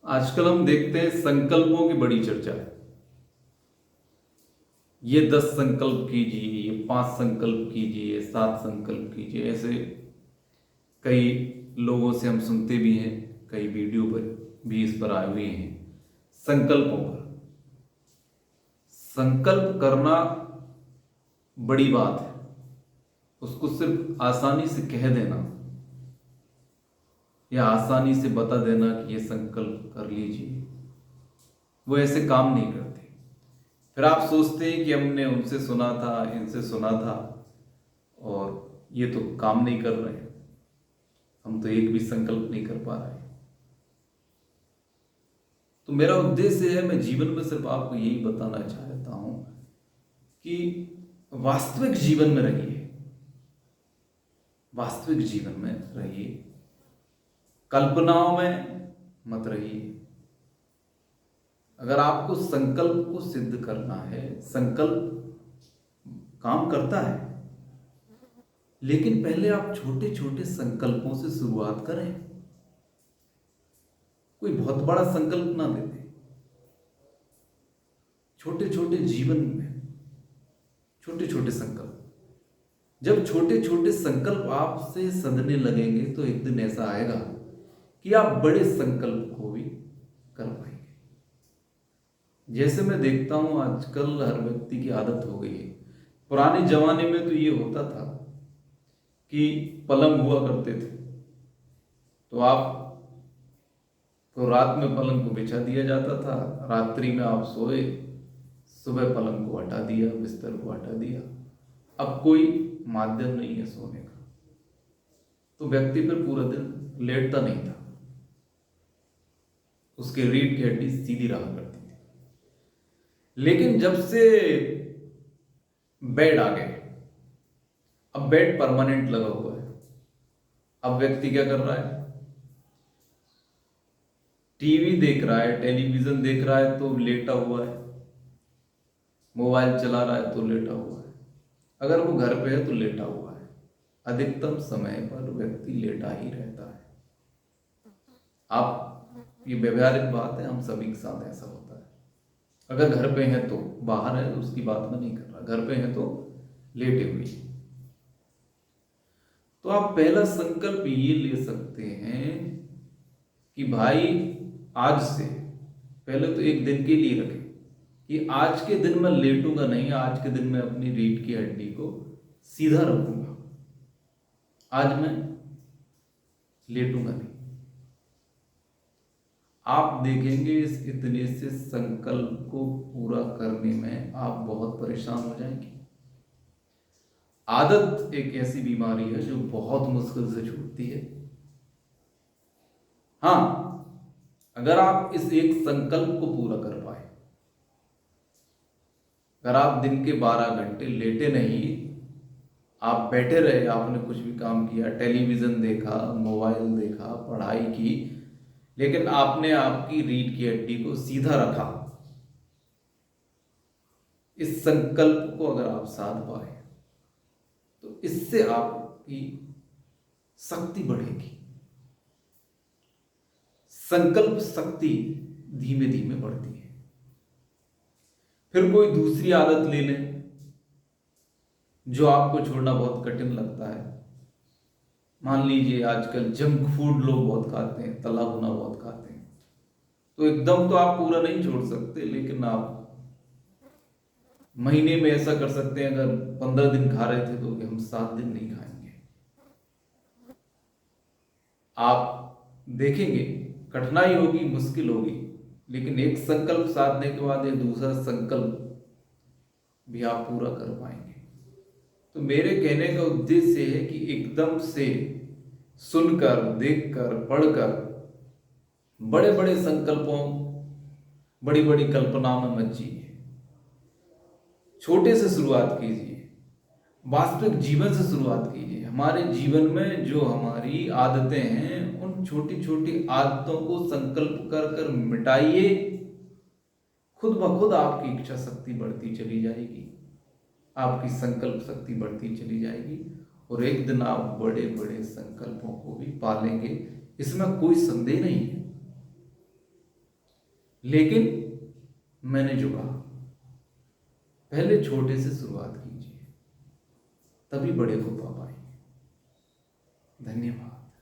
आजकल हम देखते हैं संकल्पों की बड़ी चर्चा है। ये 10 संकल्प कीजिए, ये 5 संकल्प कीजिए, 7 संकल्प कीजिए। ऐसे कई लोगों से हम सुनते भी हैं, कई वीडियो पर भी इस पर आए हुए हैं। संकल्पों पर संकल्प करना बड़ी बात है। उसको सिर्फ आसानी से कह देना या आसानी से बता देना कि ये संकल्प कर लीजिए, वो ऐसे काम नहीं करते। फिर आप सोचते हैं कि हमने उनसे सुना था, इनसे सुना था, और ये तो काम नहीं कर रहे हैं, हम तो एक भी संकल्प नहीं कर पा रहे हैं। तो मेरा उद्देश्य है, मैं जीवन में सिर्फ आपको यही बताना चाहता हूं कि वास्तविक जीवन में रहिए, वास्तविक जीवन में रहिए, कल्पनाओं में मत रहिए। अगर आपको संकल्प को सिद्ध करना है, संकल्प काम करता है, लेकिन पहले आप छोटे छोटे संकल्पों से शुरुआत करें। कोई बहुत बड़ा संकल्प ना लेते, छोटे छोटे जीवन में छोटे छोटे संकल्प। जब छोटे छोटे संकल्प आपसे सधने लगेंगे तो एक दिन ऐसा आएगा कि आप बड़े संकल्प को भी कर पाएंगे। जैसे मैं देखता हूं आजकल हर व्यक्ति की आदत हो गई है। पुराने जमाने में तो ये होता था कि पलंग हुआ करते थे, तो आप तो रात में पलंग को बिछा दिया जाता था, रात्रि में आप सोए, सुबह पलंग को हटा दिया, बिस्तर को हटा दिया। अब कोई माध्यम नहीं है सोने का, तो व्यक्ति फिर पूरा दिन लेटता नहीं था, उसके रीढ़ की हड्डी सीधी रहा करती थी। लेकिन जब से बेड आ गए, अब बेड परमानेंट लगा हुआ है। अब व्यक्ति क्या कर रहा है, टीवी देख रहा है, टेलीविजन देख रहा है तो लेटा हुआ है, मोबाइल चला रहा है तो लेटा हुआ है, अगर वो घर पे है तो लेटा हुआ है। अधिकतम समय पर व्यक्ति लेटा ही रहता है। आप, ये व्यवहारिक बात है, हम सभी के साथ ऐसा होता है। अगर घर पे हैं तो, बाहर है तो उसकी बात मैं नहीं कर रहा, घर पे हैं तो लेटे हुए। तो आप पहला संकल्प ये ले सकते हैं कि भाई आज से, पहले तो एक दिन के लिए रखें कि आज के दिन मैं लेटूंगा नहीं, आज के दिन मैं अपनी रीढ़ की हड्डी को सीधा रखूंगा, आज मैं लेटूंगा नहीं। आप देखेंगे इस इतने से संकल्प को पूरा करने में आप बहुत परेशान हो जाएंगे। आदत एक ऐसी बीमारी है जो बहुत मुश्किल से छूटती है। हां, अगर आप इस एक संकल्प को पूरा कर पाए, अगर आप दिन के 12 घंटे लेटे नहीं, आप बैठे रहे, आपने कुछ भी काम किया, टेलीविजन देखा, मोबाइल देखा, पढ़ाई की, लेकिन आपने आपकी रीढ़ की हड्डी को सीधा रखा, इस संकल्प को अगर आप साध पाए तो इससे आपकी शक्ति बढ़ेगी। संकल्प शक्ति धीमे धीमे बढ़ती है। फिर कोई दूसरी आदत ले लें जो आपको छोड़ना बहुत कठिन लगता है। मान लीजिए आजकल जंक फूड लोग बहुत खाते हैं, तला भुना बहुत खाते हैं, तो एकदम तो आप पूरा नहीं छोड़ सकते, लेकिन आप महीने में ऐसा कर सकते हैं, अगर 15 दिन खा रहे थे तो कि हम 7 दिन नहीं खाएंगे। आप देखेंगे कठिनाई होगी, मुश्किल होगी, लेकिन एक संकल्प साधने के बाद एक दूसरा संकल्प भी आप पूरा कर पाएंगे। तो मेरे कहने का उद्देश्य है कि एकदम से सुनकर, देखकर, पढ़कर बड़े बड़े संकल्पों, बड़ी बड़ी कल्पनाओं में मत जिए। छोटे से शुरुआत कीजिए, वास्तविक जीवन से शुरुआत कीजिए। हमारे जीवन में जो हमारी आदतें हैं, उन छोटी छोटी आदतों को संकल्प कर कर मिटाइए। खुद ब खुद आपकी इच्छा शक्ति बढ़ती चली जाएगी, आपकी संकल्प शक्ति बढ़ती चली जाएगी, और एक दिन आप बड़े बड़े संकल्पों को भी पालेंगे, इसमें कोई संदेह नहीं है। लेकिन मैंने जो कहा, पहले छोटे से शुरुआत कीजिए, तभी बड़े को पा पाएंगे। धन्यवाद।